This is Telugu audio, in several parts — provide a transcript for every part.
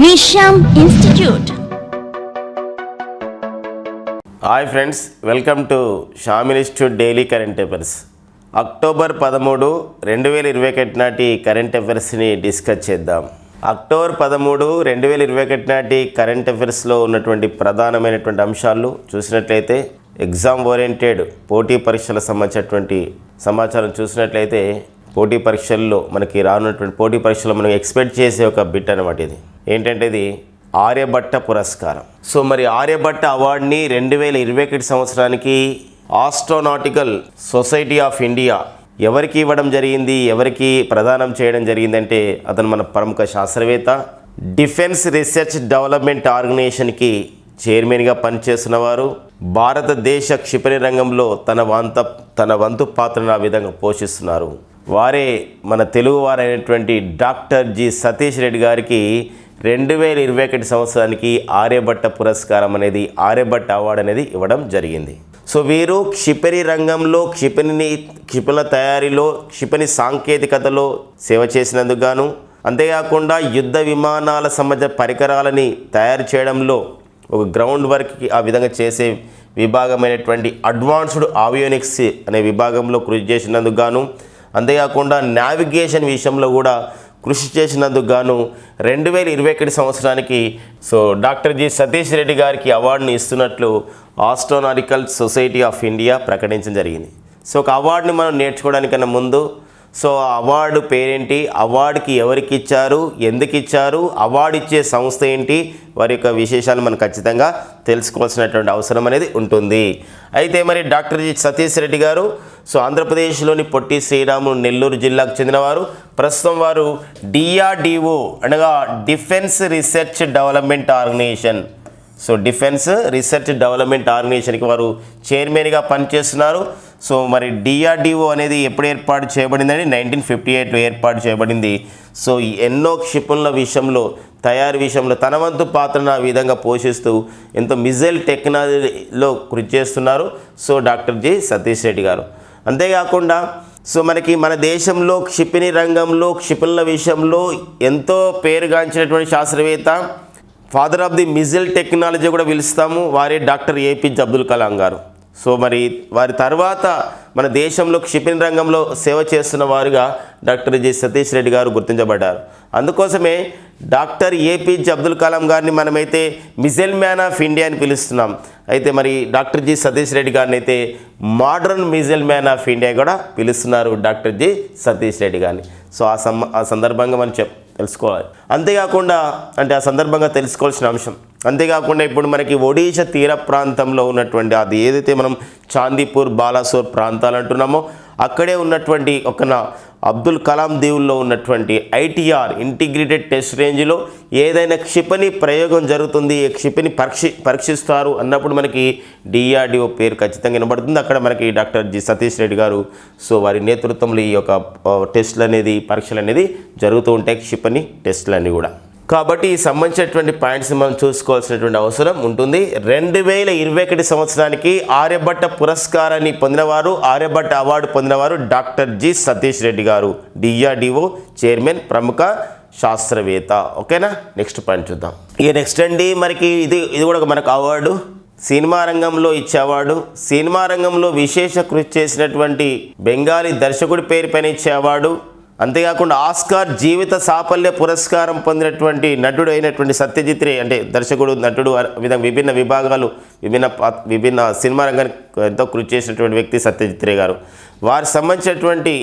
నిషామ్ institute. Hi friends, welcome to Shyam institute daily current affairs. October 13, 2021 నాటి కరెంట్ అఫైర్స్ని డిస్కస్ చేద్దాం. అక్టోబర్ 13, 2021 నాటి కరెంట్ అఫైర్స్లో ఉన్నటువంటి ప్రధానమైనటువంటి అంశాలు చూసినట్లయితే ఎగ్జామ్ ఓరియంటెడ్ పోటీ పరీక్షలకు సంబంధించినటువంటి సమాచారం చూసినట్లయితే పోటీ పరీక్షల్లో మనకి రానున్నటువంటి పోటీ పరీక్షలో మనం ఎక్స్పెక్ట్ చేసే ఒక బిట్ అనమాట. ఇది ఏంటంటే ఇది ఆర్యభట్ట పురస్కారం. సో మరి ఆర్యభట్ట అవార్డుని 2021 సంవత్సరానికి ఆస్ట్రోనాటికల్ సొసైటీ ఆఫ్ ఇండియా ఎవరికి ఇవ్వడం జరిగింది, ఎవరికి ప్రదానం చేయడం జరిగిందంటే అతను మన ప్రముఖ శాస్త్రవేత్త, డిఫెన్స్ రీసెర్చ్ డెవలప్మెంట్ ఆర్గనైజేషన్కి చైర్మన్గా పనిచేస్తున్నవారు, భారతదేశ క్షిపణి రంగంలో తన వంతు పాత్రను ఆ విధంగా పోషిస్తున్నారు. వారే మన తెలుగు వారైనటువంటి డాక్టర్ జి సతీష్ రెడ్డి గారికి 2021 సంవత్సరానికి ఆర్యభట్ట పురస్కారం అనేది, ఆర్యభట్ట అవార్డు అనేది ఇవ్వడం జరిగింది. సో వీరు క్షిపణి రంగంలో క్షిపణుల తయారీలో, క్షిపణి సాంకేతికతలో సేవ చేసినందుకు గాను, అంతేకాకుండా యుద్ధ విమానాల సంబంధించిన పరికరాలని తయారు చేయడంలో ఒక గ్రౌండ్ వర్క్కి ఆ విధంగా చేసే విభాగమైనటువంటి అడ్వాన్స్డ్ ఆవియోనిక్స్ అనే విభాగంలో కృషి చేసినందుకు గాను, అంతేకాకుండా నావిగేషన్ విషయంలో కూడా కృషి చేసినందుకు గాను 2021 సంవత్సరానికి so doctor G Satish Reddy గారికి అవార్డుని ఇస్తున్నట్లు ఆస్ట్రోనాటికల్ సొసైటీ ఆఫ్ ఇండియా ప్రకటించడం జరిగింది. సో ఒక అవార్డుని మనం నేర్చుకోవడానికన్నా ముందు సో ఆ అవార్డు పేరేంటి, అవార్డుకి ఎవరికి ఇచ్చారు, ఎందుకు ఇచ్చారు, అవార్డు ఇచ్చే సంస్థ ఏంటి, వారి యొక్క విశేషాలు మనం ఖచ్చితంగా తెలుసుకోవాల్సినటువంటి అవసరం అనేది ఉంటుంది. అయితే మరి డాక్టర్ జి సతీష్ రెడ్డి గారు సో ఆంధ్రప్రదేశ్లోని పొట్టి శ్రీరాములు నెల్లూరు జిల్లాకు చెందినవారు. ప్రస్తుతం వారు DRDO అనగా defence research development organisation, so defence research development ఆర్గనైజేషన్కి వారు చైర్మన్గా పనిచేస్తున్నారు. సో మరి DRDO అనేది ఎప్పుడు ఏర్పాటు చేయబడిందని 1958లో ఏర్పాటు చేయబడింది. సో ఎన్నో క్షిపణుల విషయంలో, తయారీ విషయంలో తన వంతు పాత్రను ఆ విధంగా పోషిస్తూ ఎంతో మిజైల్ టెక్నాలజీలో కృషి చేస్తున్నారు so doctor G Satish Reddy గారు. అంతేకాకుండా సో మనకి మన దేశంలో క్షిపణి రంగంలో, క్షిపణుల విషయంలో ఎంతో పేరుగాంచినటువంటి శాస్త్రవేత్త, father of the missile technology కూడా పిలుస్తాము, వారే డాక్టర్ APJ అబ్దుల్ కలాం గారు. సో మరి వారి తర్వాత మన దేశంలో క్షిపణి రంగంలో సేవ చేస్తున్న వారుగా డాక్టర్ జి సతీష్ రెడ్డి గారు గుర్తించబడ్డారు. అందుకోసమే డాక్టర్ APJ అబ్దుల్ కలాం గారిని మనమైతే మిజైల్ మ్యాన్ ఆఫ్ ఇండియా అని పిలుస్తున్నాం. అయితే మరి డాక్టర్ జి సతీష్ రెడ్డి గారిని అయితే modern missile man of India కూడా పిలుస్తున్నారు డాక్టర్ జి సతీష్ రెడ్డి గారిని. సో ఆ సందర్భంగా మనం తెలుసుకోవాలి. అంతేకాకుండా అంటే ఆ సందర్భంగా తెలుసుకోవాల్సిన అంశం. అంతేకాకుండా ఇప్పుడు మనకి ఒడిషా తీర ప్రాంతంలో ఉన్నటువంటి అది ఏదైతే మనం చాందీపూర్, బాలాసోర్ ప్రాంతాలు అంటున్నామో అక్కడే ఉన్నటువంటి అబ్దుల్ కలాం దీవుల్లో ఉన్నటువంటి ITR ఇంటిగ్రేటెడ్ టెస్ట్ రేంజ్లో ఏదైనా క్షిపణి ప్రయోగం జరుగుతుంది, ఏ క్షిపణి పరీక్షిస్తారు అన్నప్పుడు మనకి DRDO పేరు ఖచ్చితంగా వినబడుతుంది. అక్కడ మనకి డాక్టర్ జి సతీష్ రెడ్డి గారు సో వారి నేతృత్వంలో ఈ యొక్క టెస్టులు అనేది, పరీక్షలు అనేది జరుగుతూ ఉంటాయి, క్షిపణి టెస్టులు అన్నీ కూడా. కాబట్టి ఈ సంబంధించినటువంటి పాయింట్స్ మనం చూసుకోవాల్సినటువంటి అవసరం ఉంటుంది. 2021 సంవత్సరానికి ఆర్యభట్ట పురస్కారాన్ని పొందినవారు, ఆర్యభట్ట అవార్డు పొందినవారు డాక్టర్ జి సతీష్ రెడ్డి గారు, DRDO చైర్మన్, ప్రముఖ శాస్త్రవేత్త. ఓకేనా, నెక్స్ట్ పాయింట్ చూద్దాం. ఇక నెక్స్ట్ అండి మనకి ఇది కూడా మనకు అవార్డు, సినిమా రంగంలో ఇచ్చే అవార్డు, సినిమా రంగంలో విశేష కృషి చేసినటువంటి బెంగాలీ దర్శకుడి పేరు పైన ఇచ్చే అవార్డు. అంతేకాకుండా ఆస్కార్ జీవిత సాఫల్య పురస్కారం పొందినటువంటి నటుడు అయినటువంటి సత్యజిత్ రే, అంటే దర్శకుడు, నటుడు, విభిన్న విభాగాలు, విభిన్న సినిమా రంగానికి ఎంతో కృషి చేసినటువంటి వ్యక్తి సత్యజిత్ రే గారు. వారికి సంబంధించినటువంటి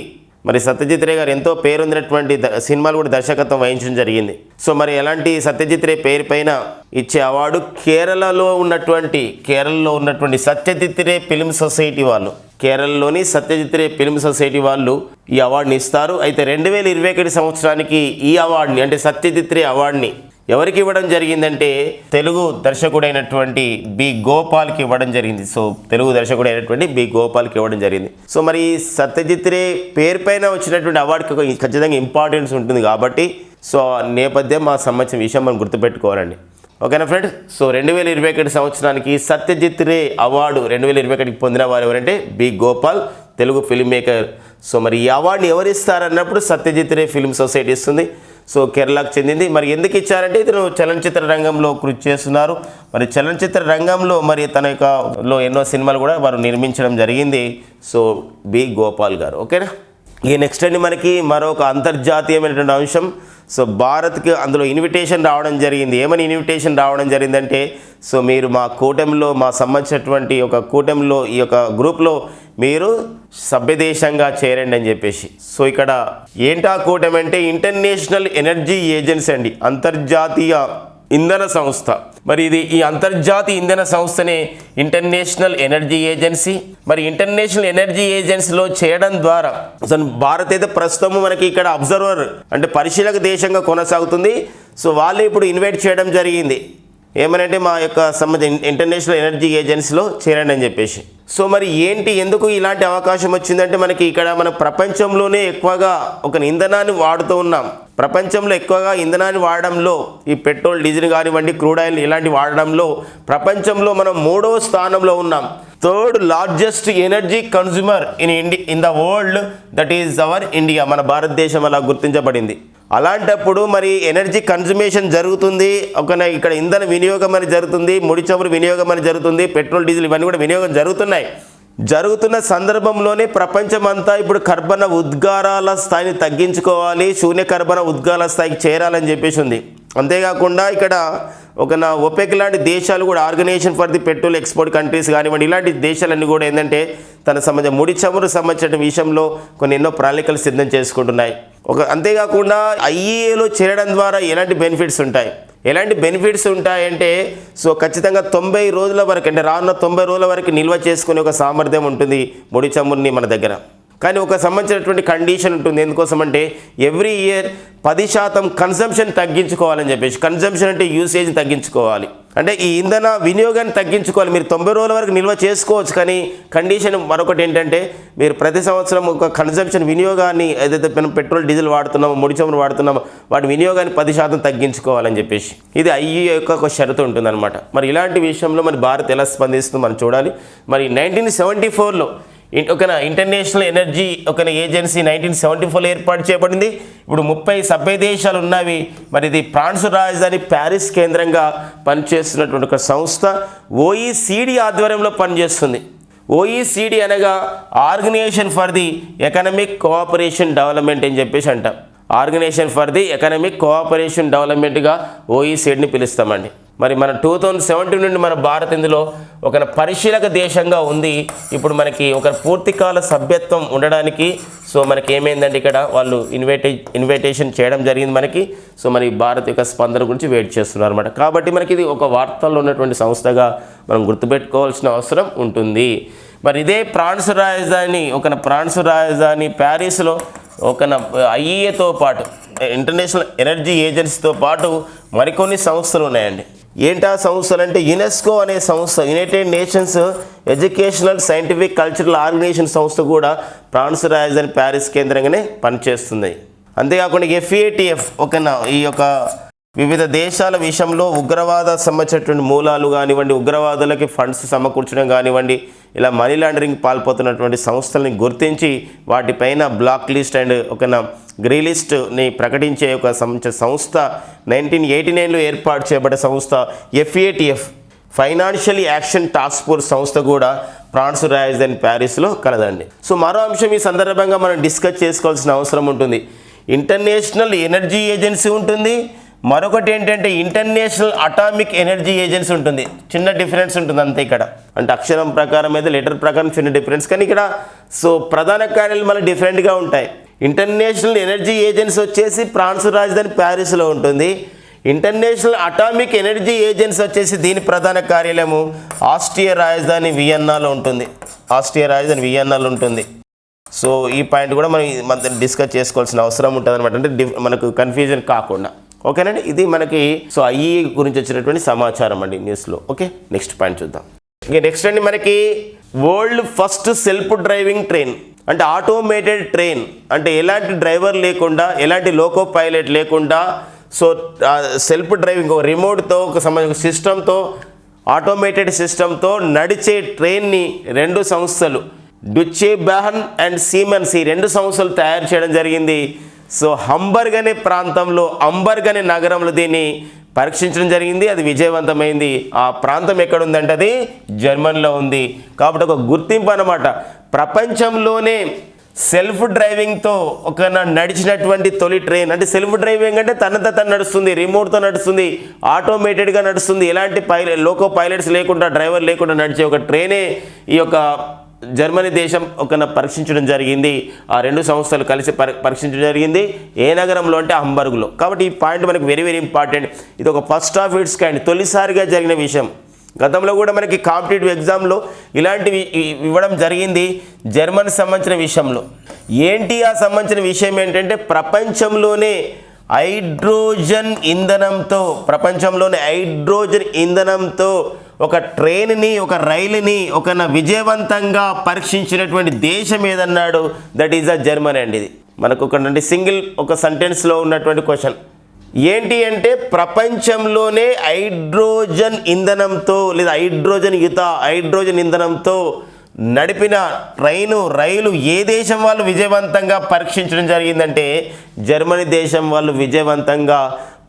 మరి సత్యజిత్ రే గారు ఎంతో పేరొందినటువంటి సినిమాలు కూడా దర్శకత్వం వహించడం జరిగింది. సో మరి ఎలాంటి సత్యజిత్ రే పేరు పైన ఇచ్చే అవార్డు కేరళలో ఉన్నటువంటి సత్యజిత్ రే ఫిల్మ్ సొసైటీ వాళ్ళు, కేరళలోని సత్యజిత్ రే ఫిల్మ్ సొసైటీ వాళ్ళు ఈ అవార్డుని ఇస్తారు. అయితే 2021 సంవత్సరానికి ఈ అవార్డుని అంటే సత్యజిత్ రే అవార్డుని ఎవరికి ఇవ్వడం జరిగిందంటే తెలుగు దర్శకుడైనటువంటి బి గోపాల్కి ఇవ్వడం జరిగింది. సో తెలుగు దర్శకుడైనటువంటి బి గోపాల్కి ఇవ్వడం జరిగింది. సో మరి సత్యజిత్ రే పేరు పైన వచ్చినటువంటి అవార్డుకి ఖచ్చితంగా ఇంపార్టెన్స్ ఉంటుంది కాబట్టి సో నేపథ్యం ఆ సంబంధించిన విషయం మనం గుర్తుపెట్టుకోవాలండి. ఓకేనా ఫ్రెండ్స్. సో 2021 సంవత్సరానికి సత్యజిత్ రే అవార్డు 2021 పొందిన వారు ఎవరంటే B Gopal, Telugu film maker. So మరి ఈ అవార్డుని ఎవరు ఇస్తారన్నప్పుడు సత్యజిత్ రే ఫిల్మ్ సొసైటీ ఇస్తుంది. సో కేరళకు చెందింది. మరి ఎందుకు ఇచ్చారంటే ఇతను చలనచిత్ర రంగంలో కృషి చేస్తున్నారు. మరి చలనచిత్ర రంగంలో మరి తన యొక్క ఎన్నో సినిమాలు కూడా వారు నిర్మించడం జరిగింది. సో బి గోపాల్ గారు. ఓకేనా. ఇక నెక్స్ట్ అండి మనకి మరొక అంతర్జాతీయమైనటువంటి అంశం. సో భారత్కి అందులో ఇన్విటేషన్ రావడం జరిగింది. ఏమని ఇన్విటేషన్ రావడం జరిగిందంటే సో మీరు మా కూటమిలో మా సంబంధించినటువంటి ఒక కూటమిలో ఈ యొక్క గ్రూప్లో మీరు సభ్యదేశంగా చేరండి అని చెప్పేసి. సో ఇక్కడ ఏంటా కూటమి అంటే ఇంటర్నేషనల్ ఎనర్జీ ఏజెన్సీ అండి, అంతర్జాతీయ ఇంధన సంస్థ. మరి ఇది ఈ అంతర్జాతీయ ఇంధన సంస్థనే ఇంటర్నేషనల్ ఎనర్జీ ఏజెన్సీ. మరి ఇంటర్నేషనల్ ఎనర్జీ ఏజెన్సీలో చేయడం ద్వారా అసలు భారత్ అయితే ప్రస్తుతం మనకి ఇక్కడ అబ్జర్వర్ అంటే పరిశీలక దేశంగా కొనసాగుతుంది. సో వాళ్ళు ఇప్పుడు ఇన్వైట్ చేయడం జరిగింది. ఏమనంటే మా యొక్క సంబంధించిన ఇంటర్నేషనల్ ఎనర్జీ ఏజెన్సీలో చేరండి అని చెప్పేసి. సో మరి ఏంటి ఎందుకు ఇలాంటి అవకాశం వచ్చిందంటే మనకి ఇక్కడ మన ప్రపంచంలోనే ఎక్కువగా ఒక ఇంధనాన్ని వాడుతూ ఉన్నాం. ప్రపంచంలో ఎక్కువగా ఇంధనాన్ని వాడడంలో ఈ పెట్రోల్, డీజిల్ కానివ్వండి, క్రూడ్ ఆయిల్ ఇలాంటి వాడడంలో ప్రపంచంలో మనం 3వ స్థానంలో ఉన్నాం. Third largest energy consumer in the world that is our India. మన భారతదేశం అలా గుర్తించబడింది. అలాంటప్పుడు మరి ఎనర్జీ కన్జ్యూమేషన్ జరుగుతుంది, ఇక్కడ ఇంధన వినియోగం అని జరుగుతుంది, ముడి చమురు వినియోగం అని జరుగుతుంది, పెట్రోల్, డీజిల్ ఇవన్నీ కూడా వినియోగం జరుగుతున్న సందర్భంలోనే ప్రపంచమంతా ఇప్పుడు కర్బన ఉద్గారాల స్థాయిని తగ్గించుకోవాలి, శూన్య కర్బన ఉద్గారాల స్థాయికి చేరాలని చెప్పేసి ఉంది. అంతేకాకుండా ఇక్కడ ఒపెక్ లాంటి దేశాలు కూడా organization for the petrol export countries కానివ్వండి ఇలాంటి దేశాలన్నీ కూడా ఏంటంటే తన సంబంధించిన ముడి చమురు సంబంధించిన విషయంలో ఎన్నో ప్రణాళికలు సిద్ధం చేసుకుంటున్నాయి. అంతేకాకుండా ఐఈఏలో చేరడం ద్వారా ఎలాంటి బెనిఫిట్స్ ఉంటాయంటే సో ఖచ్చితంగా 90 రోజుల వరకు అంటే రానున్న 90 రోజుల వరకు నిల్వ చేసుకునే ఒక సామర్థ్యం ఉంటుంది ముడి చమురుని మన దగ్గర. కానీ ఒక సంబంధించినటువంటి కండిషన్ ఉంటుంది. ఎందుకోసం అంటే ఎవ్రీ ఇయర్ 10% కన్సంప్షన్ తగ్గించుకోవాలని చెప్పేసి. కన్సంప్షన్ అంటే యూసేజ్ తగ్గించుకోవాలి, అంటే ఈ ఇంధన వినియోగాన్ని తగ్గించుకోవాలి. మీరు 90 రోజుల వరకు నిల్వ చేసుకోవచ్చు, కానీ కండిషన్ మరొకటి ఏంటంటే మీరు ప్రతి సంవత్సరం ఒక కన్సంప్షన్ వినియోగాన్ని ఏదైతే మనం పెట్రోల్, డీజిల్ వాడుతున్నామో, ముడి చమురు వాడుతున్నామో వాటి వినియోగాన్ని 10% తగ్గించుకోవాలని చెప్పేసి. ఇది ఐఈఏ యొక్క ఒక షరతు ఉంటుందన్నమాట. మరి ఇలాంటి విషయంలో మరి భారత్ ఎలా స్పందిస్తుందో మనం చూడాలి. మరి 1974లో ఇంటర్నేషనల్ ఎనర్జీ ఏజెన్సీ 1974లో ఏర్పాటు చేయబడింది. ఇప్పుడు 30 సభ్య దేశాలు ఉన్నవి. మరి ఇది ఫ్రాన్స్ రాజధాని ప్యారిస్ కేంద్రంగా పనిచేస్తున్నటువంటి ఒక సంస్థ OECD ఆధ్వర్యంలో పనిచేస్తుంది. OECD అనగా organisation for the economic cooperation development అని చెప్పేసి అంటాం. Organisation for the economic cooperation డెవలప్మెంట్గా OECDని పిలుస్తామండి. మరి మన 2017 నుండి మన భారత్ ఇందులో ఒక పరిశీలక దేశంగా ఉంది. ఇప్పుడు మనకి ఒక పూర్తికాల సభ్యత్వం ఉండడానికి సో మనకి ఏమైందంటే ఇక్కడ వాళ్ళు ఇన్విటేషన్ చేయడం జరిగింది మనకి. సో మరి భారత్ యొక్క స్పందన గురించి వెయిట్ చేస్తున్నారు అన్నమాట. కాబట్టి మనకి ఇది ఒక వార్తల్లో ఉన్నటువంటి సంస్థగా మనం గుర్తుపెట్టుకోవాల్సిన అవసరం ఉంటుంది. మరి ఇదే ఫ్రాన్స్ రాజధాని ప్యారిస్లో ఐఈఏతో పాటు ఇంటర్నేషనల్ ఎనర్జీ ఏజెన్సీతో పాటు మరికొన్ని సంస్థలు ఉన్నాయండి. ఏంటా సంస్థలు అంటే యునెస్కో అనే సంస్థ, united nations educational scientific cultural organization సంస్థ కూడా ఫ్రాన్స్ రాజధాని ప్యారిస్ కేంద్రంగానే పనిచేస్తుంది. అంతేకాకుండా FATF ఈ యొక్క వివిధ దేశాల విషయంలో ఉగ్రవాద సంబంధించినటువంటి మూలాలు కానివ్వండి, ఉగ్రవాదులకి ఫండ్స్ సమకూర్చడం కానివ్వండి, ఇలా మనీ లాండరింగ్ పాల్పోతున్నటువంటి సంస్థలని గుర్తించి వాటిపైన బ్లాక్ లిస్ట్ అండ్ గ్రే లిస్ట్ని ప్రకటించే ఒక సంస్థ 1989లో ఏర్పాటు చేయబడ్డ సంస్థ FATF financial action task force సంస్థ కూడా ఫ్రాన్స్ రాజధాని ప్యారిస్లో కలదండి. సో మరో అంశం ఈ సందర్భంగా మనం డిస్కస్ చేసుకోవాల్సిన అవసరం ఉంటుంది. ఇంటర్నేషనల్ ఎనర్జీ ఏజెన్సీ ఉంటుంది, మరొకటి ఏంటంటే ఇంటర్నేషనల్ అటామిక్ ఎనర్జీ ఏజెన్సీ ఉంటుంది. చిన్న డిఫరెన్స్ ఉంటుంది అంతే ఇక్కడ, అంటే అక్షరం ప్రకారం అయితే లెటర్ ప్రకారం చిన్న డిఫరెన్స్, కానీ ఇక్కడ సో ప్రధాన కార్యాలయాలు మళ్ళీ డిఫరెంట్గా ఉంటాయి. ఇంటర్నేషనల్ ఎనర్జీ ఏజెన్సీ వచ్చేసి ఫ్రాన్స్ రాజధాని ప్యారిస్లో ఉంటుంది. ఇంటర్నేషనల్ అటామిక్ ఎనర్జీ ఏజెన్సీ వచ్చేసి దీని ప్రధాన కార్యాలయము ఆస్ట్రియా రాజధాని వియన్నాలో ఉంటుంది. సో ఈ పాయింట్ కూడా మనం డిస్కస్ చేసుకోవాల్సిన అవసరం ఉంటుంది అనమాట, అంటే మనకు కన్ఫ్యూజన్ కాకుండా. ఓకేనండి, ఇది మనకి సో ఐఈఏ గురించి వచ్చినటువంటి సమాచారం అండి న్యూస్లో. ఓకే, నెక్స్ట్ పాయింట్ చూద్దాం. ఇక నెక్స్ట్ అండి మనకి world first self driving train, అంటే ఆటోమేటెడ్ ట్రైన్, అంటే ఎలాంటి డ్రైవర్ లేకుండా, ఎలాంటి లోకో పైలట్ లేకుండా సో సెల్ఫ్ డ్రైవింగ్ ఒక రిమోట్తో ఒక సిస్టంతో, ఆటోమేటెడ్ సిస్టంతో నడిచే ట్రైన్ని 2 సంస్థలు డ్యూచే బెహన్ అండ్ సీమెన్స్ ఈ 2 సంస్థలు తయారు చేయడం జరిగింది. సో హంబర్గ్ అనే ప్రాంతంలో, హంబర్గ్ అనే నగరంలో దీన్ని పరీక్షించడం జరిగింది. అది విజయవంతమైంది. ఆ ప్రాంతం ఎక్కడ ఉందంటే అది జర్మనీలో ఉంది. కాబట్టి ఒక గుర్తింపు అన్నమాట. ప్రపంచంలోనే సెల్ఫ్ డ్రైవింగ్తో ఒక నడిచినటువంటి తొలి ట్రైన్, అంటే సెల్ఫ్ డ్రైవింగ్ అంటే తనంతా తను నడుస్తుంది, రిమోట్తో నడుస్తుంది, ఆటోమేటెడ్గా నడుస్తుంది, ఎలాంటి లోకో పైలట్స్ లేకుండా, డ్రైవర్ లేకుండా నడిచే ఒక ట్రైనే ఈ యొక్క జర్మనీ దేశం పరీక్షించడం జరిగింది. ఆ రెండు సంస్థలు కలిసి పరీక్షించడం జరిగింది. ఏ నగరంలో అంటే హంబర్గ్లో. కాబట్టి ఈ పాయింట్ మనకు వెరీ వెరీ ఇంపార్టెంట్. ఇది ఒక ఫస్ట్ ఆఫ్ ఇట్స్ కైండ్, తొలిసారిగా జరిగిన విషయం. గతంలో కూడా మనకి కాంపిటేటివ్ ఎగ్జామ్లో ఇలాంటివి ఇవ్వడం జరిగింది జర్మన్ సంబంధించిన విషయంలో. ఏంటి ఆ సంబంధించిన విషయం ఏంటంటే ప్రపంచంలోనే హైడ్రోజన్ ఇంధనంతో ఒక ట్రైన్ని, ఒక రైలుని విజయవంతంగా పరీక్షించినటువంటి దేశం ఏదన్నాడు, దట్ ఈజ్ జర్మనీ అండి. ఇది మనకు సింగిల్ ఒక సెంటెన్స్లో ఉన్నటువంటి క్వశ్చన్ ఏంటి అంటే ప్రపంచంలోనే హైడ్రోజన్ ఇంధనంతో లేదా హైడ్రోజన్ ఇంధనంతో నడిపిన రైలు ఏ దేశం వాళ్ళు విజయవంతంగా పరీక్షించడం జరిగిందంటే జర్మనీ దేశం వాళ్ళు విజయవంతంగా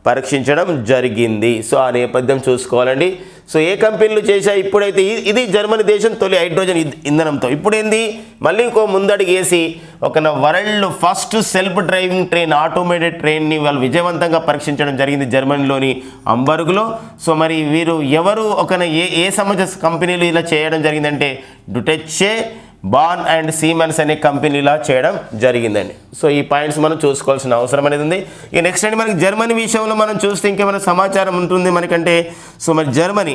పరీక్షించడం జరిగింది. సో ఆ నేపథ్యం చూసుకోవాలండి. సో ఏ కంపెనీలు చేశాయి ఇప్పుడైతే ఇది జర్మనీ దేశం తొలి హైడ్రోజన్ ఇంధనంతో. ఇప్పుడు ఏంది మళ్ళీ ఇంకో ముందడుగు వేసి world first self driving train, automated ట్రైన్ని వాళ్ళు విజయవంతంగా పరీక్షించడం జరిగింది జర్మనీలోని హంబర్గ్లో. సో మరి వీరు ఎవరు ఏ సంబంధించిన కంపెనీలు ఇలా చేయడం జరిగిందంటే డుటెచ్చే, బాన్ అండ్ సీమెన్స్ అనే కంపెనీలా చేయడం జరిగిందండి. సో ఈ పాయింట్స్ మనం చూసుకోవాల్సిన అవసరం అనేది ఉంది. ఇక నెక్స్ట్ అండి మనకి జర్మనీ విషయంలో మనం చూస్తే ఇంకేమైనా సమాచారం ఉంటుంది మనకంటే. సో మరి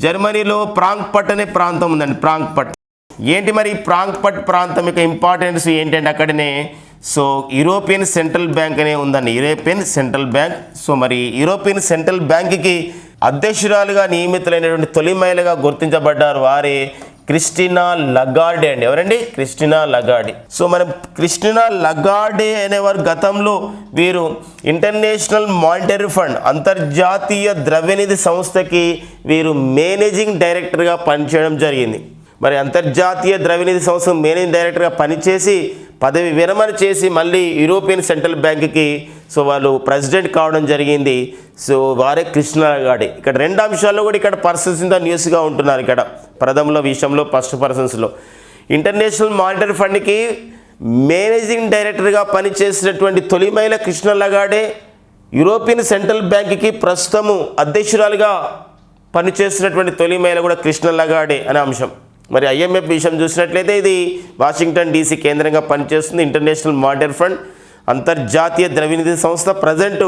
జర్మనీలో ఫ్రాంక్ఫర్ట్ అనే ప్రాంతం ఉందండి. ఫ్రాంక్ఫర్ట్ ఏంటి మరి ఫ్రాంక్ఫర్ట్ ప్రాంతం యొక్క ఇంపార్టెన్స్ ఏంటంటే అక్కడనే సో యూరోపియన్ సెంట్రల్ బ్యాంక్ అనే ఉందండి. European central bank. సో మరి యూరోపియన్ సెంట్రల్ బ్యాంక్కి అధ్యక్షురాలుగా నియమితులైనటువంటి తొలి మహిళగా గుర్తించబడ్డారు వారే క్రిస్టినా లగార్డే అండి. ఎవరండి? Christina Lagarde. సో మనం క్రిస్టినా లగార్డే అనేవారు గతంలో వీరు ఇంటర్నేషనల్ మానిటరీ ఫండ్, అంతర్జాతీయ ద్రవ్యనిధి సంస్థకి వీరు మేనేజింగ్ డైరెక్టర్గా పనిచేయడం జరిగింది. మరి అంతర్జాతీయ ద్రవ్యనిధి సంస్థ మేనేజింగ్ డైరెక్టర్గా పనిచేసి పదవి విరమణ చేసి మళ్ళీ యూరోపియన్ సెంట్రల్ బ్యాంక్కి సో వాళ్ళు ప్రెసిడెంట్ కావడం జరిగింది. సో వారే క్రిస్టినా లగార్డే. ఇక్కడ రెండు అంశాల్లో కూడా ఇక్కడ పర్సన్స్ ఇన్ ద న్యూస్గా ఉంటున్నారు. ఇక్కడ ప్రథమలో విషయంలో ఫస్ట్ పర్సన్స్లో ఇంటర్నేషనల్ మానిటరీ ఫండ్కి మేనేజింగ్ డైరెక్టర్గా పనిచేసినటువంటి తొలి మహిళ క్రిస్టినా లగార్డే, యూరోపియన్ సెంట్రల్ బ్యాంక్కి ప్రస్తుతము అధ్యక్షురాలుగా పనిచేస్తున్నటువంటి తొలి మహిళ కూడా క్రిస్టినా లగార్డే అనే అంశం. మరి ఐఎంఎఫ్ విషయం చూసినట్లయితే ఇది వాషింగ్టన్ డీసీ కేంద్రంగా పనిచేస్తుంది. ఇంటర్నేషనల్ మానిటరీ ఫండ్, అంతర్జాతీయ ద్రవ్యనిధి సంస్థ. ప్రజెంట్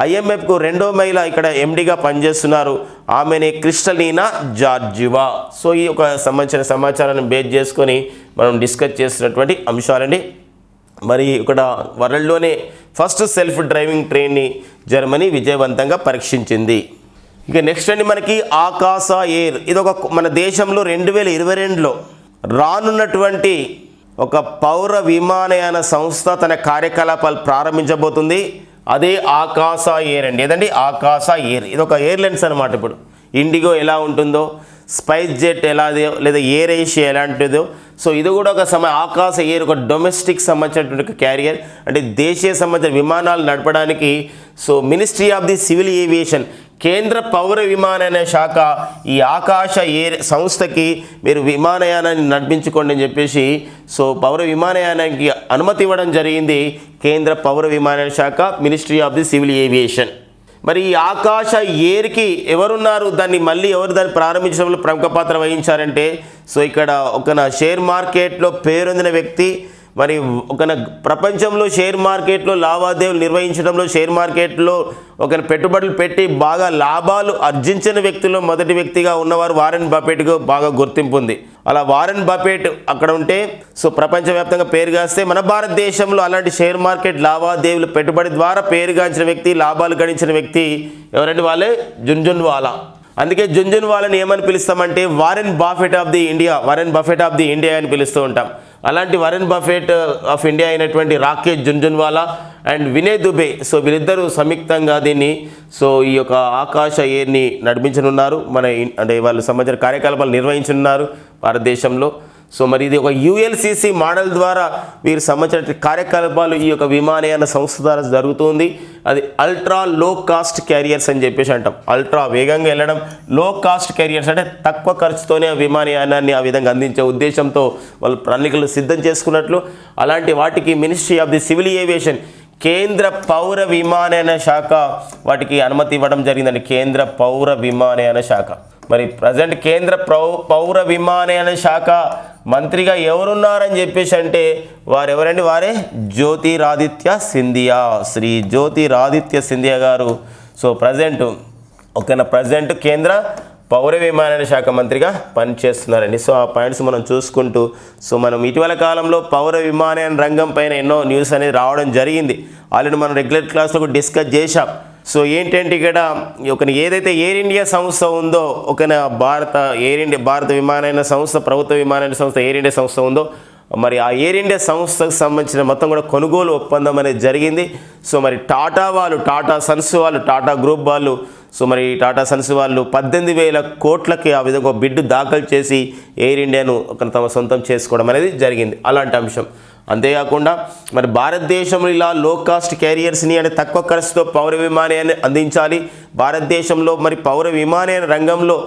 ఐఎంఎఫ్కు రెండో మహిళ ఇక్కడ ఎండీగా పనిచేస్తున్నారు. ఆమెనే క్రిస్టలీనా జార్జివా. సో ఈ ఒక సంబంధించిన సమాచారాన్ని బేస్ చేసుకొని మనం డిస్కస్ చేస్తున్నటువంటి అంశాలండి. మరి ఇక్కడ వరల్డ్లోనే ఫస్ట్ సెల్ఫ్ డ్రైవింగ్ ట్రైన్ని జర్మనీ విజయవంతంగా పరీక్షించింది. ఇక నెక్స్ట్ అండి మనకి ఆకాశ ఎయిర్. ఇది మన దేశంలో 2022లో రానున్నటువంటి ఒక పౌర విమానయాన సంస్థ తన కార్యకలాపాలు ప్రారంభించబోతుంది. అదే ఆకాశ ఎయిర్ అండి. ఏదండి? ఆకాశ ఎయిర్. ఇది ఒక ఎయిర్లైన్స్ అనమాట. ఇప్పుడు ఇండిగో ఎలా ఉంటుందో, స్పైస్ జెట్ ఎలాదో, లేదా ఎయిర్ ఏషియా ఎలాంటిదో, సో ఇది కూడా ఒక ఆకాశ ఎయిర్ ఒక డొమెస్టిక్ సంబంధించినటువంటి క్యారియర్, అంటే దేశీయ సంబంధించిన విమానాలు నడపడానికి so ministry of the civil aviation, కేంద్ర పౌర విమానయాన శాఖ ఈ ఆకాశ ఎయిర్ సంస్థకి మీరు విమానయానాన్ని నడిపించుకోండి అని చెప్పేసి సో పౌర విమానయానానికి అనుమతి ఇవ్వడం జరిగింది కేంద్ర పౌర విమానయాన శాఖ, ministry of the civil aviation. మరి ఈ ఆకాశ ఎయిర్కి ఎవరున్నారు, దాన్ని ప్రారంభించడంలో ప్రముఖ పాత్ర వహించారంటే సో ఇక్కడ షేర్ మార్కెట్లో పేరొందిన వ్యక్తి, మరి ప్రపంచంలో షేర్ మార్కెట్లో లావాదేవీలు నిర్వహించడంలో, షేర్ మార్కెట్లో పెట్టుబడులు పెట్టి బాగా లాభాలు ఆర్జించిన వ్యక్తుల్లో మొదటి వ్యక్తిగా ఉన్నవారు వారెన్ బఫెట్కు బాగా గుర్తింపు ఉంది. అలా వారెన్ బఫెట్ అక్కడ ఉంటే సో ప్రపంచవ్యాప్తంగా పేరుగాస్తే మన భారతదేశంలో అలాంటి షేర్ మార్కెట్ లావాదేవీలు పెట్టుబడి ద్వారా పేరుగాంచిన వ్యక్తి, లాభాలు గడించిన వ్యక్తి ఎవరంటే వాళ్ళే జుంజున్వాలా. అందుకే జుంజున్వాలాని ఏమని పిలుస్తామంటే Warren Buffett of the India అని పిలుస్తూ ఉంటాం. అలాంటి వారెన్ బఫెట్ ఆఫ్ ఇండియా అయినటువంటి రాకేష్ జుంజున్వాలా అండ్ వినయ్ దుబే, సో వీళ్ళిద్దరూ సంయుక్తంగా దీన్ని సో ఈ యొక్క ఆకాశ ఎయిర్ని నడిపించనున్నారు. అంటే వాళ్ళు సంబంధించిన కార్యకలాపాలు నిర్వహించనున్నారు భారతదేశంలో. సో మరి ఇది ఒక యుఎల్సిసి మోడల్ ద్వారా వీరికి సంబంధించిన కార్యకలాపాలు ఈ యొక్క విమానయాన సంస్థ ద్వారా జరుగుతుంది. అది అల్ట్రా లో కాస్ట్ క్యారియర్స్ అని చెప్పేసి అంటాం. అల్ట్రా వేగంగా వెళ్ళడం, లో కాస్ట్ క్యారియర్స్ అంటే తక్కువ ఖర్చుతోనే విమానయానాన్ని ఆ విధంగా అందించే ఉద్దేశంతో వాళ్ళు ప్రణాళికలు సిద్ధం చేసుకున్నట్లు, అలాంటి వాటికి ministry of the civil aviation కేంద్ర పౌర విమానయాన శాఖ వాటికి అనుమతి ఇవ్వడం జరిగిందండి. కేంద్ర పౌర విమానయాన శాఖ. మరి ప్రజెంట్ కేంద్ర పౌర విమానయాన శాఖ మంత్రిగా ఎవరున్నారని చెప్పేసి అంటే వారెవరండి? వారే జ్యోతిరాదిత్య సింధియా, శ్రీ జ్యోతిరాదిత్య సింధియా గారు. సో ప్రజెంట్ కేంద్ర పౌర విమానయాన శాఖ మంత్రిగా పనిచేస్తున్నారండి. సో ఆ పాయింట్స్ మనం చూసుకుంటూ, సో మనం ఇటీవల కాలంలో పౌర విమానయాన రంగం పైన ఎన్నో న్యూస్ అనేది రావడం జరిగింది. ఆల్రెడీ మనం రెగ్యులర్ క్లాస్లో డిస్కస్ చేశాం. సో ఏంటంటే ఇక్కడ ఏదైతే ఎయిర్ ఇండియా సంస్థ ఉందో, భారత విమానయాన సంస్థ, ప్రభుత్వ విమానయాన సంస్థ ఎయిర్ ఇండియా సంస్థ ఉందో, మరి ఆ ఎయిర్ ఇండియా సంస్థకు సంబంధించిన మొత్తం కూడా కొనుగోలు ఒప్పందం అనేది జరిగింది. సో మరి టాటా సన్స్ వాళ్ళు, టాటా గ్రూప్ వాళ్ళు, సో మరి టాటా సన్స్ వాళ్ళు 18,000 కోట్లకి ఆ విధంగా బిడ్డు దాఖలు చేసి ఎయిర్ ఇండియాను తమ సొంతం చేసుకోవడం అనేది జరిగింది. అలాంటి అంశం. అంతేకాకుండా మరి భారతదేశంలో ఇలా లో కాస్ట్ క్యారియర్స్ని అంటే తక్కువ ఖర్చుతో పౌర విమానయాన్ని అందించాలి. భారతదేశంలో మరి పౌర విమానయాన రంగంలో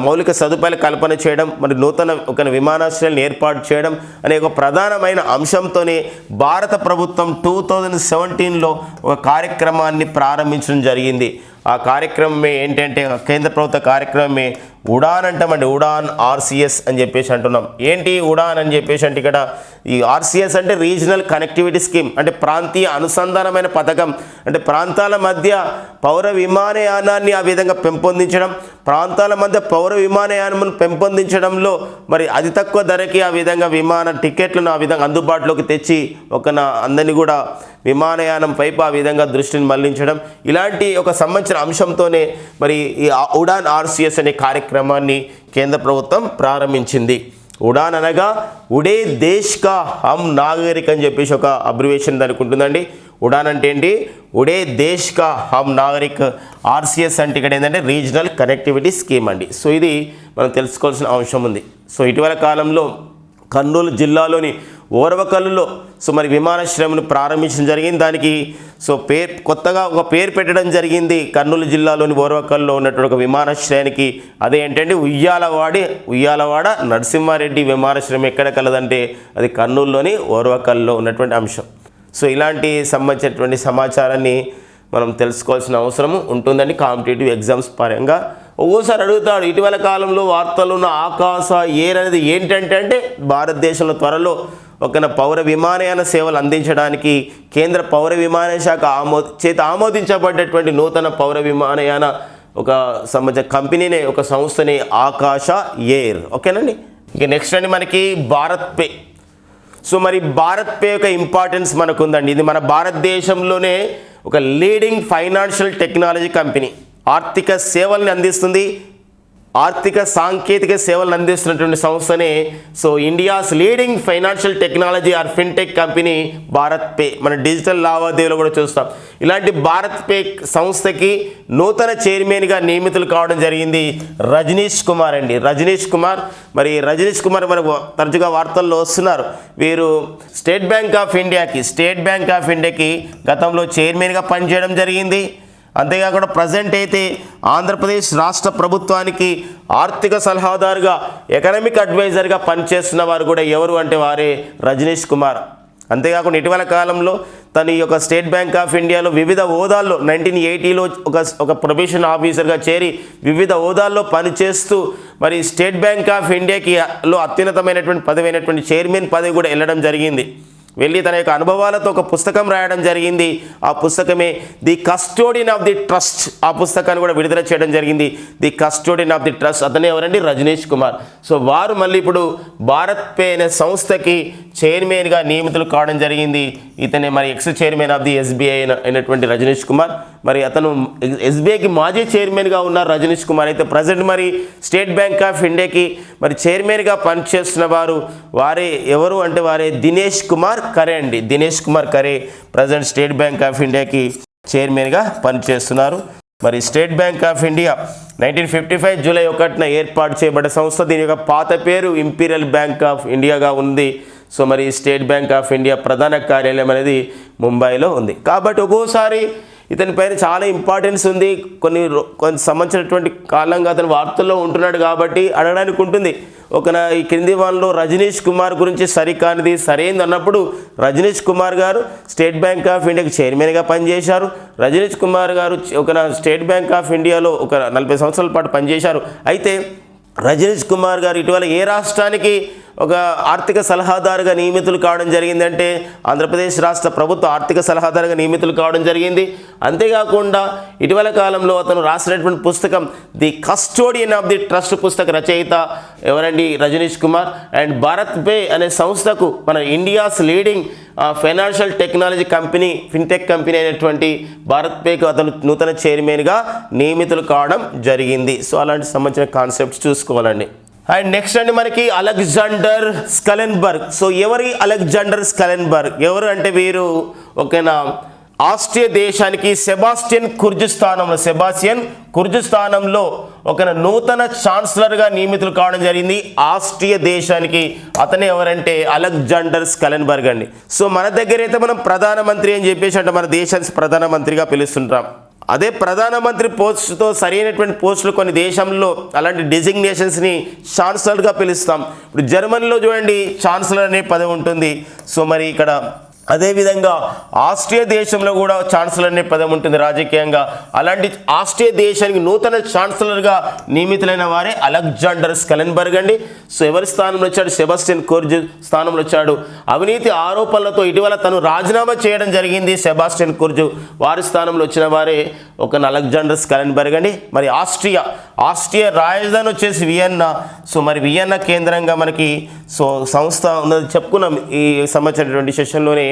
మౌలిక సదుపాయాల కల్పన చేయడం, మరి నూతన విమానాశ్రయాలను ఏర్పాటు చేయడం అనే ఒక ప్రధానమైన అంశంతోనే భారత ప్రభుత్వం 2017లో ఒక కార్యక్రమాన్ని ప్రారంభించడం జరిగింది. ఆ కార్యక్రమమే ఏంటంటే కేంద్ర ప్రభుత్వ కార్యక్రమమే ఉడాన్ అంటామండి. ఉడాన్ ఆర్సిఎస్ అని చెప్పేసి అంటున్నాం. ఏంటి ఉడాన్ అని చెప్పేసి అంటే ఇక్కడ ఈ ఆర్సిఎస్ అంటే రీజనల్ కనెక్టివిటీ స్కీమ్, అంటే ప్రాంతీయ అనుసంధానమైన పథకం. అంటే ప్రాంతాల మధ్య పౌర విమానయానాన్ని ఆ విధంగా పెంపొందించడం, ప్రాంతాల మధ్య పౌర విమానయానం పెంపొందించడంలో మరి అతి తక్కువ ధరకి ఆ విధంగా విమాన టికెట్లను ఆ విధంగా అందుబాటులోకి తెచ్చి అందరినీ కూడా విమానయానం వైపు ఆ విధంగా దృష్టిని మళ్లించడం, ఇలాంటి ఒక సంబంధించిన అంశంతోనే మరి ఈ ఉడాన్ ఆర్సిఎస్ అనే కార్యక్రమాన్ని కేంద్ర ప్రభుత్వం ప్రారంభించింది. ఉడాన్ అనగా ఉడే దేశ్ కా హమ్ నాగరిక్ అని చెప్పేసి ఒక అబ్రివేషన్ దానికి ఉంటుందండి. ఉడాన్ అంటే ఏంటి? ఉడే దేశ్ కా హమ్ నాగరిక్. ఆర్సిఎస్ అంటే ఇక్కడ ఏంటంటే రీజనల్ కనెక్టివిటీ స్కీమ్ అండి. సో ఇది మనం తెలుసుకోవాల్సిన అంశం ఉంది. సో ఇటీవల కాలంలో కర్నూలు జిల్లాలోని ఓర్వకల్లులో సో మరి విమానాశ్రయంను ప్రారంభించడం జరిగింది. దానికి సో కొత్తగా ఒక పేరు పెట్టడం జరిగింది. కర్నూలు జిల్లాలోని ఓర్వకల్లులో ఉన్నటువంటి ఒక విమానాశ్రయానికి. అదే ఏంటంటే ఉయ్యాలవాడ నరసింహారెడ్డి విమానాశ్రయం ఎక్కడ కలదంటే అది కర్నూలులోని ఓర్వకల్లులో ఉన్నటువంటి అంశం. సో ఇలాంటి సంబంధించినటువంటి సమాచారాన్ని మనం తెలుసుకోవాల్సిన అవసరం ఉంటుందండి. కాంపిటేటివ్ ఎగ్జామ్స్ పరంగా ఒక్కోసారి అడుగుతాడు, ఇటీవల కాలంలో వార్తలు ఉన్న ఆకాశ ఎయిర్ అనేది ఏంటంటే భారతదేశంలో త్వరలో పౌర విమానయాన సేవలు అందించడానికి కేంద్ర పౌర విమానయాన శాఖ ఆమోదించబడ్డటువంటి నూతన పౌర విమానయాన సంబంధించిన కంపెనీనే, ఒక సంస్థని ఆకాశ ఎయిర్. ఓకేనండి. ఇక నెక్స్ట్ అండి మనకి భారత్ పే. సో మరి భారత్ పే యొక్క ఇంపార్టెన్స్ మనకు ఉందండి. ఇది మన భారతదేశంలోనే ఒక లీడింగ్ ఫైనాన్షియల్ టెక్నాలజీ కంపెనీ. ఆర్థిక సేవల్ని అందిస్తుంది, ఆర్థిక సాంకేతిక సేవలను అందిస్తున్నటువంటి సంస్థనే so India's leading financial technology or fintech company Bharat Pe. మన డిజిటల్ లావాదేవీలు కూడా చూస్తాం. ఇలాంటి భారత్ పే సంస్థకి నూతన చైర్మన్గా నియమితులు కావడం జరిగింది రజనీష్ కుమార్ అండి. రజనీష్ కుమార్ మనకు తరచుగా వార్తల్లో వస్తున్నారు. వీరు స్టేట్ బ్యాంక్ ఆఫ్ ఇండియాకి గతంలో చైర్మన్గా పనిచేయడం జరిగింది. అంతేకాకుండా ప్రజెంట్ అయితే ఆంధ్రప్రదేశ్ రాష్ట్ర ప్రభుత్వానికి ఆర్థిక సలహాదారుగా, ఎకనామిక్ అడ్వైజర్గా పనిచేస్తున్న వారు కూడా ఎవరు అంటే వారే రజనీష్ కుమార్. అంతేకాకుండా ఇటీవల కాలంలో తన ఈ యొక్క స్టేట్ బ్యాంక్ ఆఫ్ ఇండియాలో వివిధ హోదాల్లో 1980లో ఒక ప్రొబేషన్ ఆఫీసర్గా చేరి వివిధ హోదాల్లో పనిచేస్తూ మరి స్టేట్ బ్యాంక్ ఆఫ్ ఇండియాలో అత్యున్నతమైనటువంటి పదవి చైర్మన్ పదవి కూడా వెళ్ళడం జరిగింది. వెళ్ళి తన యొక్క అనుభవాలతో ఒక పుస్తకం రాయడం జరిగింది. ఆ పుస్తకమే the custodian of the trust. ఆ పుస్తకాన్ని కూడా విడుదల చేయడం జరిగింది. The custodian of the trust అతనే ఎవరండి? రజనీష్ కుమార్. సో వారు మళ్ళీ ఇప్పుడు భారత్ పే అనే సంస్థకి చైర్మన్గా నియమితులు కావడం జరిగింది. ఇతనే మరి X chairman of the SBI అయినటువంటి రజనీష్ కుమార్. మరి అతను ఎస్బీఐకి మాజీ చైర్మన్గా ఉన్నారు రజనీష్ కుమార్. అయితే ప్రజెంట్ మరి స్టేట్ బ్యాంక్ ఆఫ్ ఇండియాకి మరి చైర్మన్గా పనిచేస్తున్న వారే ఎవరు అంటే వారే దినేష్ కుమార్ ఖరే అండి. Dinesh Kumar Khara present State Bank of ఇండియాకి చైర్మన్గా పనిచేస్తున్నారు. మరి State Bank of India 1955 July 1న ఏర్పాటు చేయబడ్డ సంస్థ. దీని యొక్క పాత పేరు ఇంపీరియల్ బ్యాంక్ ఆఫ్ ఇండియాగా ఉంది. సో మరి స్టేట్ బ్యాంక్ ఆఫ్ ఇండియా ప్రధాన కార్యాలయం అనేది ముంబైలో ఉంది. కాబట్టి ఒక్కోసారి ఇతని పైన చాలా ఇంపార్టెన్స్ ఉంది, కొన్ని సంబంధించినటువంటి కాలంగా అతను వార్తల్లో ఉంటున్నాడు కాబట్టి అడగడానికి ఉంటుంది. ఈ క్రింది వాళ్ళలో రజనీష్ కుమార్ గురించి సరికానిది సరైనది అన్నప్పుడు రజనీష్ కుమార్ గారు స్టేట్ బ్యాంక్ ఆఫ్ ఇండియాకి చైర్మన్గా పనిచేశారు. రజనీష్ కుమార్ గారు స్టేట్ బ్యాంక్ ఆఫ్ ఇండియాలో 40 సంవత్సరాల పాటు పనిచేశారు. అయితే రజనీష్ కుమార్ గారు ఇటీవల ఏ రాష్ట్రానికి ఒక ఆర్థిక సలహాదారుగా నియమితులు కావడం జరిగిందంటే ఆంధ్రప్రదేశ్ రాష్ట్ర ప్రభుత్వ ఆర్థిక సలహాదారుగా నియమితులు కావడం జరిగింది. అంతేకాకుండా ఇటీవల కాలంలో అతను రాసినటువంటి పుస్తకం the custodian of the trust పుస్తక రచయిత ఎవరండి? రజనీష్ కుమార్. అండ్ భారత్ పే అనే సంస్థకు మన India's leading financial technology company fintech company అయినటువంటి భారత్ పేకు అతను నూతన చైర్మన్గా నియమితులు కావడం జరిగింది. సో అలాంటి సంబంధించిన కాన్సెప్ట్స్ చూసుకోవాలండి. అండ్ నెక్స్ట్ అండి మనకి అలెగ్జాండర్ స్కలెన్బర్గ్. సో ఎవరి అలెగ్జాండర్ స్కలెన్బర్గ్ ఎవరు అంటే వీరు ఆస్ట్రియా దేశానికి సెబాస్టియన్ కుర్జ్ స్థానంలో నూతన ఛాన్సలర్గా నియమితులు కావడం జరిగింది. ఆస్ట్రియా దేశానికి అతనే ఎవరంటే అలెగ్జాండర్ స్కలెన్బర్గ్ అండి. సో మన దగ్గర అయితే మనం ప్రధానమంత్రి అని చెప్పేసి అంటే మన దేశానికి ప్రధానమంత్రిగా పిలుస్తుంటాం. అదే ప్రధానమంత్రి పోస్టుతో సరైనటువంటి పోస్టులు కొన్ని దేశంలో అలాంటి డిజిగ్నేషన్స్ని ఛాన్సలర్గా పిలుస్తాం. ఇప్పుడు జర్మనీలో చూడండి ఛాన్సలర్ అనే పదవి ఉంటుంది. సో మరి ఇక్కడ అదేవిధంగా ఆస్ట్రియా దేశంలో కూడా ఛాన్సలర్ అనే పదం ఉంటుంది రాజకీయంగా. అలాంటి ఆస్ట్రియా దేశానికి నూతన ఛాన్సలర్గా నియమితులైన వారే అలెగ్జాండర్ స్కలెన్బర్గ్ అండి. సో ఎవరి స్థానంలో వచ్చాడు? సెబాస్టియన్ కుర్జ్ స్థానంలో వచ్చాడు. అవినీతి ఆరోపణలతో ఇటీవల తను రాజీనామా చేయడం జరిగింది సెబాస్టియన్ కుర్జ్. వారి స్థానంలో వచ్చిన వారే అలెగ్జాండర్ స్కలెన్బర్గ్ అండి. మరి ఆస్ట్రియా రాజధాని వచ్చేసి వియన్నా. సో మరి వియన్నా కేంద్రంగా మనకి సంస్థ ఉన్నది చెప్పుకున్నాం ఈ సంబంధించినటువంటి సెషన్లోనే.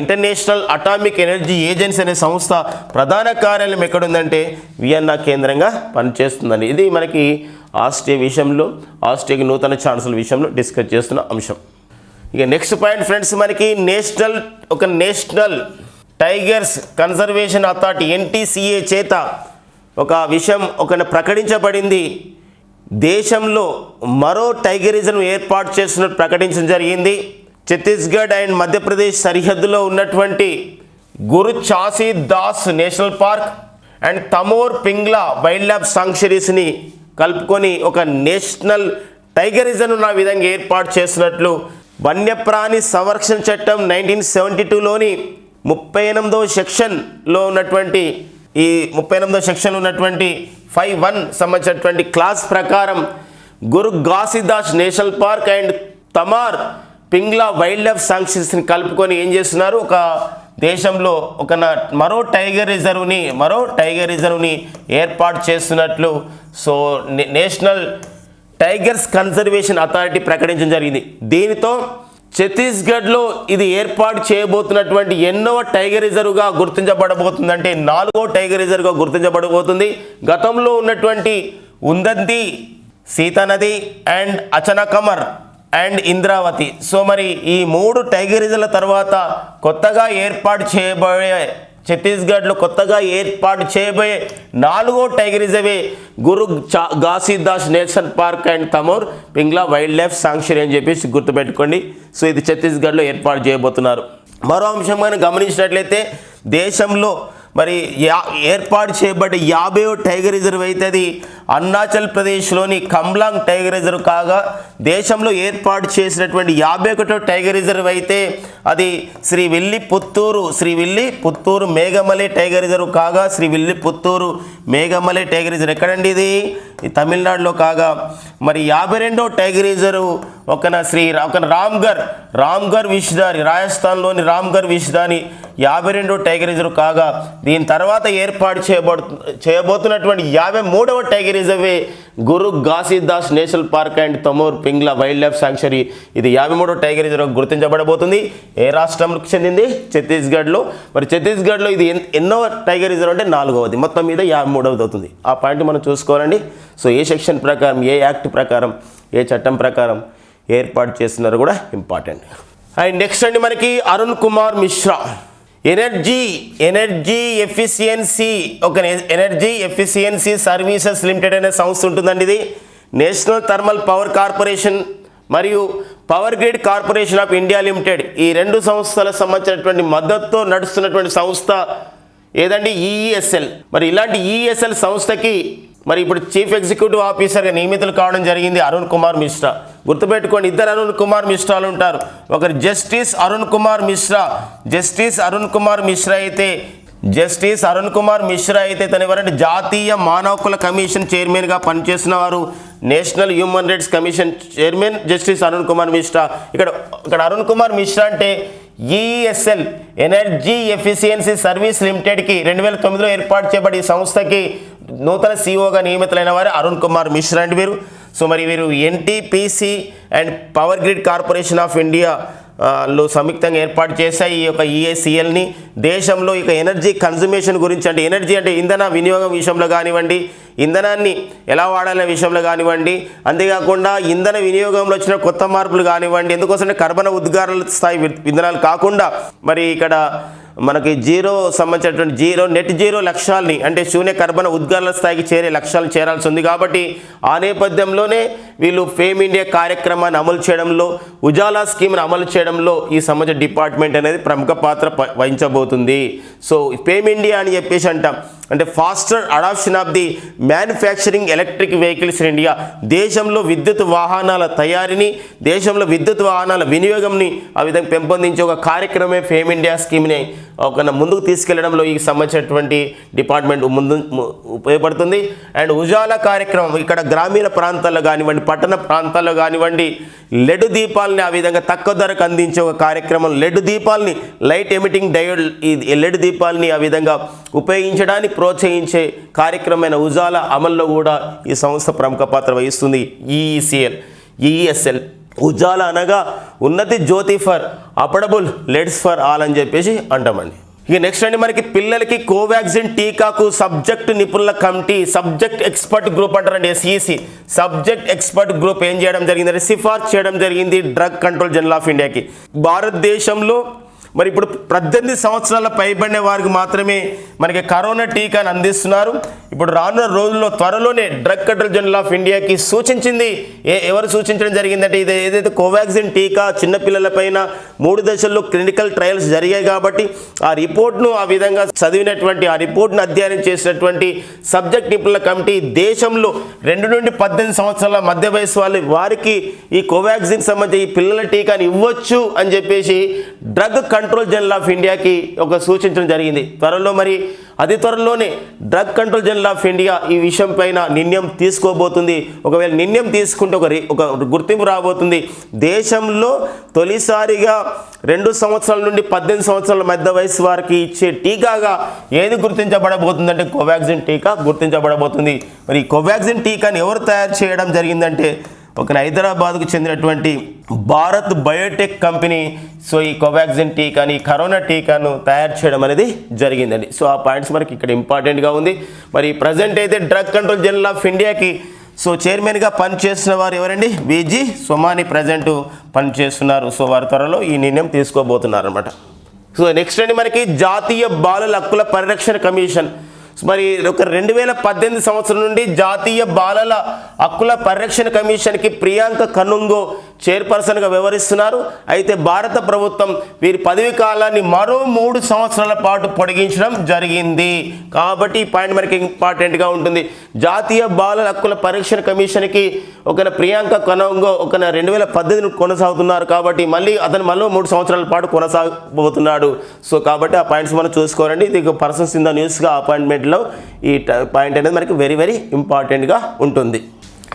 ఇంటర్నేషనల్ అటామిక్ ఎనర్జీ ఏజెన్సీ అనే సంస్థ ప్రధాన కార్యాలయం ఎక్కడుందంటే వియన్నా కేంద్రంగా పనిచేస్తుందండి. ఇది మనకి ఆస్ట్రియా విషయంలో ఆస్ట్రియాకి నూతన ఛాన్సలర్ విషయంలో డిస్కస్ చేస్తున్న అంశం. ఇక నెక్స్ట్ పాయింట్ ఫ్రెండ్స్ మనకి national tigers conservation authority NTCA చేత ఒక విషయం ప్రకటించబడింది. దేశంలో మరో టైగరిజం ఏర్పాటు చేస్తున్నట్టు ప్రకటించడం జరిగింది. ఛత్తీస్గఢ్ అండ్ మధ్యప్రదేశ్ సరిహద్దులో ఉన్నటువంటి Guru Ghasidas national park and Tamor Pingla wild life సాంక్చురీస్ని కలుపుకొని ఒక నేషనల్ టైగర్ రిజర్వ్ ఉన్న విధంగా ఏర్పాటు చేస్తున్నట్లు వన్యప్రాణి సంరక్షణ చట్టం 1972లోని 38వ సెక్షన్లో ఉన్నటువంటి 5(1) సంబంధించినటువంటి క్లాస్ ప్రకారం Guru Ghasidas national park and Tamor Pingla wild life సాంక్చురీస్ని కలుపుకొని ఏం చేస్తున్నారు? ఒక దేశంలో మరో టైగర్ రిజర్వ్ని ఏర్పాటు చేస్తున్నట్లు so national tigers conservation authority ప్రకటించడం జరిగింది. దీనితో ఛత్తీస్గఢ్లో ఇది ఏర్పాటు చేయబోతున్నటువంటి ఎన్నవ టైగర్ రిజర్వ్గా గుర్తించబడబోతుంది అంటే 4వ టైగర్ రిజర్వ్గా గుర్తించబడబోతుంది. గతంలో ఉన్నటువంటి Udanti, Sitanadi and Achanakmar and Indravati. So మరి ఈ 3 టైగర్ రిజర్వ్ల తర్వాత ఛత్తీస్గఢ్లో కొత్తగా ఏర్పాటు చేయబోయే 4వ టైగర్ రిజర్వే Guru Ghasidas national park and Tamor Pingla wild life sanctuary అని చెప్పేసి గుర్తుపెట్టుకోండి. సో ఇది ఛత్తీస్గఢ్లో ఏర్పాటు చేయబోతున్నారు. మరో అంశం మనం గమనించినట్లయితే దేశంలో మరి ఏర్పాటు చేయబడ్డ 50వ టైగర్ రిజర్వ్ అయితే అది అరుణాచల్ ప్రదేశ్లోని కంబ్లాంగ్ టైగర్ రిజర్వ్ కాగా, దేశంలో ఏర్పాటు చేసినటువంటి 51వ టైగర్ రిజర్వ్ అయితే అది Srivilliputhur Meghamalai tiger reserve కాగా, Srivilliputhur Meghamalai tiger reserve ఎక్కడండి? ఇది తమిళనాడులో కాగా. మరి 52వ టైగర్ రిజర్వ్ రామ్గర్ విష్దాని, రాజస్థాన్లోని రామ్గర్ విష్దాని 52వ టైగర్ రిజర్వ్ కాగా, దీని తర్వాత ఏర్పాటు చేయబోతున్నటువంటి 53వ టైగర్ రిజర్వే Guru Ghasidas national park and Tamor Pingla wild life sanctuary. ఇది 53వ టైగర్ రిజర్వ్ గుర్తించబడబోతుంది. ఏ రాష్ట్రంకి చెందింది? ఛత్తీస్గఢ్లో. మరి ఛత్తీస్గఢ్లో ఇది ఎన్నో టైగర్ రిజర్వ్ అంటే 4వది, మొత్తం మీద 53వది అవుతుంది. ఆ పాయింట్ మనం చూసుకోవాలండి. సో ఏ సెక్షన్ ప్రకారం, ఏ యాక్ట్ ప్రకారం, ఏ చట్టం ప్రకారం ఏర్పాటు చేస్తున్నారు కూడా ఇంపార్టెంట్. అండ్ నెక్స్ట్ అండి మనకి Arun Kumar Mishra. Energy efficiency energy efficiency services limited అనే సంస్థ ఉంటుందండి. ఇది నేషనల్ థర్మల్ పవర్ కార్పొరేషన్ మరియు power grid corporation of India limited, ఈ రెండు సంస్థలకు సంబంధించినటువంటి మద్దతుతో నడుస్తున్నటువంటి సంస్థ ఏదండి, ఈఈఎస్ఎల్. మరి ఇలాంటి ఈఈఎస్ఎల్ సంస్థకి మరి ఇప్పుడు చీఫ్ ఎగ్జిక్యూటివ్ ఆఫీసర్గా నియమితులు కావడం జరిగింది అరుణ్ కుమార్ మిశ్రా. గుర్తుపెట్టుకోండి, ఇద్దరు అరుణ్ కుమార్ మిశ్రాలు ఉంటారు. ఒకరు జస్టిస్ అరుణ్ కుమార్ మిశ్రా అయితే తన ఎవరంటే జాతీయ మానవ హక్కుల కమిషన్ చైర్మన్గా పనిచేసిన వారు, national human rights commission chairman justice Arun Kumar Mishra. ఇక్కడ అరుణ్ కుమార్ మిశ్రా అంటే ఈఈఎస్ఎల్ ఎనర్జీ ఎఫిషియన్సీ సర్వీస్ లిమిటెడ్కి 2009లో ఏర్పాటు చేయబడి ఈ సంస్థకి నూతన సిఇఓగా నియమితులైన వారు అరుణ్ కుమార్ మిశ్రా అండి వీరు. సో మరి వీరు NTPC and power grid corporation of India లో సంయుక్తంగా ఏర్పాటు చేశాయి ఈ యొక్క ఈఏసిఎల్ని. దేశంలో ఇక ఎనర్జీ కన్జర్వేషన్ గురించి, అంటే ఎనర్జీ అంటే ఇంధన వినియోగం విషయంలో కానివ్వండి, ఇంధనాన్ని ఎలా వాడాలనే విషయంలో కానివ్వండి, అంతేకాకుండా ఇంధన వినియోగంలో వచ్చిన కొత్త మార్పులు కానివ్వండి, ఎందుకోసంటే కర్బన ఉద్గారాల స్థాయి ఇంధనాలు కాకుండా మరి ఇక్కడ మనకి సంబంధించినటువంటి నెట్ జీరో లక్ష్యాల్ని, అంటే శూన్య కర్బన ఉద్గారాల స్థాయికి చేరే లక్ష్యాలు చేరాల్సి ఉంది. కాబట్టి ఆ నేపథ్యంలోనే వీళ్ళు ఫేమ్ ఇండియా కార్యక్రమాన్ని అమలు చేయడంలో, ఉజాలా స్కీమ్ని అమలు చేయడంలో ఈ సంబంధించిన డిపార్ట్మెంట్ అనేది ప్రముఖ పాత్ర వహించబోతుంది. సో ఫేమ్ ఇండియా అని చెప్పేసి అంటాం, అంటే faster adoption of the manufacturing electric vehicles in India. దేశంలో విద్యుత్ వాహనాల తయారీని, దేశంలో విద్యుత్ వాహనాల వినియోగంని ఆ విధంగా పెంపొందించే ఒక కార్యక్రమమే ఫేమ్ ఇండియా స్కీమ్ని ఒక ముందుకు తీసుకెళ్లడంలో ఈ సంబంధించినటువంటి డిపార్ట్మెంట్ ఉపయోగపడుతుంది. అండ్ ఉజాలా కార్యక్రమం ఇక్కడ గ్రామీణ ప్రాంతాల్లో కానివ్వండి, పట్టణ ప్రాంతాల్లో కానివ్వండి, లెడ్ దీపాలని ఆ విధంగా తక్కువ ధరకు అందించే ఒక కార్యక్రమం, లెడ్ దీపాలని లైట్ ఎమిటింగ్ డయోడ్ ఈ లెడ్ దీపాలని ఆ విధంగా ఉపయోగించడానికి ప్రోత్సహించే కార్యక్రమమైన ఉజాలా అమల్లో కూడా ఈ సంస్థ ప్రముఖ పాత్ర వహిస్తుంది. ఈఈఎస్ఎల్ ఉజాలా అనగా Unnati Jyoti for affordable LEDs for all అని చెప్పేసి అంటామండి. ఇక నెక్స్ట్ అండి, మనకి పిల్లలకి కోవాక్సిన్ టీకాకు సబ్జెక్ట్ నిపుణుల కమిటీ, సబ్జెక్ట్ ఎక్స్పర్ట్ గ్రూప్ అంటారండి, ఎస్ఈసి. సబ్జెక్ట్ ఎక్స్పర్ట్ గ్రూప్ ఏం చేయడం జరిగిందంటే సిఫార్సు చేయడం జరిగింది డ్రగ్ కంట్రోల్ జనరల్ ఆఫ్ ఇండియాకి. భారతదేశంలో మరి ఇప్పుడు 18 సంవత్సరాల పైబడిన వారికి మాత్రమే మనకి కరోనా టీకాను అందిస్తున్నారు. ఇప్పుడు రానున్న రోజుల్లో త్వరలోనే డ్రగ్ కంట్రోల్ జనరల్ ఆఫ్ ఇండియాకి సూచించింది. ఎవరు సూచించడం జరిగిందంటే ఇది ఏదైతే కోవాక్సిన్ టీకా చిన్నపిల్లలపైన 3 దశల్లో క్లినికల్ ట్రయల్స్ జరిగాయి కాబట్టి ఆ రిపోర్ట్ను ఆ విధంగా చదివినటువంటి, ఆ రిపోర్ట్ను అధ్యయనం చేసినటువంటి సబ్జెక్ట్ నిపుణుల కమిటీ దేశంలో 2 నుండి 18 సంవత్సరాల మధ్య వయసు వారికి ఈ కోవాక్సిన్ సంబంధించి ఈ పిల్లల టీకాని ఇవ్వచ్చు అని చెప్పేసి డ్రగ్ కంట్రోల్ జనరల్ ఆఫ్ ఇండియాకి ఒక సూచించడం జరిగింది. అతి త్వరలోనే drug control general of India ఈ విషయం పైన నిర్ణయం తీసుకోబోతుంది. ఒకవేళ నిర్ణయం తీసుకుంటే ఒక గుర్తింపు రాబోతుంది. దేశంలో తొలిసారిగా 2 సంవత్సరాల నుండి 18 సంవత్సరాల మధ్య వయసు వారికి ఇచ్చే టీకాగా ఏది గుర్తించబడబోతుందంటే కోవాక్సిన్ టీకా గుర్తించబడబోతుంది. మరి కోవాక్సిన్ టీకాని ఎవరు తయారు చేయడం జరిగిందంటే ఒక హైదరాబాద్కు చెందినటువంటి భారత్ బయోటెక్ కంపెనీ సో ఈ కోవాక్సిన్ టీకాని, కరోనా టీకాను తయారు చేయడం అనేది జరిగిందండి. సో ఆ పాయింట్స్ మనకి ఇక్కడ ఇంపార్టెంట్గా ఉంది. మరి ప్రజెంట్ అయితే డ్రగ్ కంట్రోల్ జనరల్ ఆఫ్ ఇండియాకి సో చైర్మన్గా పనిచేస్తున్న వారు ఎవరండి, విజి సోమాని ప్రజెంట్ పనిచేస్తున్నారు. సో వారి త్వరలో ఈ నిర్ణయం తీసుకోబోతున్నారు అనమాట. సో నెక్స్ట్ అండి, మనకి జాతీయ బాలల హక్కుల పరిరక్షణ కమిషన్. మరి ఒక 2018 సంవత్సరం నుండి జాతీయ బాలల హక్కుల పరిరక్షణ కమిషన్కి ప్రియాంక కనుంగో చైర్పర్సన్గా వ్యవహరిస్తున్నారు. అయితే భారత ప్రభుత్వం వీరి పదవి కాలాన్ని మరో 3 సంవత్సరాల పాటు పొడిగించడం జరిగింది. కాబట్టి ఈ పాయింట్ మనకి ఇంపార్టెంట్గా ఉంటుంది. జాతీయ బాలల హక్కుల పరిరక్షణ కమిషన్కి ఒక ప్రియాంక కనుంగో 2018 కొనసాగుతున్నారు. కాబట్టి అతను మళ్ళీ 3 సంవత్సరాల పాటు కొనసాగబోతున్నాడు. సో కాబట్టి ఆ పాయింట్స్ మనం చూసుకోవాలండి. ఇది పర్సన్స్ ఇన్ ద న్యూస్గా అపాయింట్మెంట్లో ఈ పాయింట్ అనేది మనకి వెరీ వెరీ ఇంపార్టెంట్గా ఉంటుంది.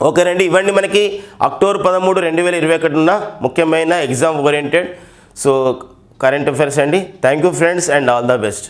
ఓకేనండి, ఇవన్నీ మనకి అక్టోబర్ 13, 2021 ఉన్న ముఖ్యమైన exam oriented so current affairs అండి. Thank you friends and all the best.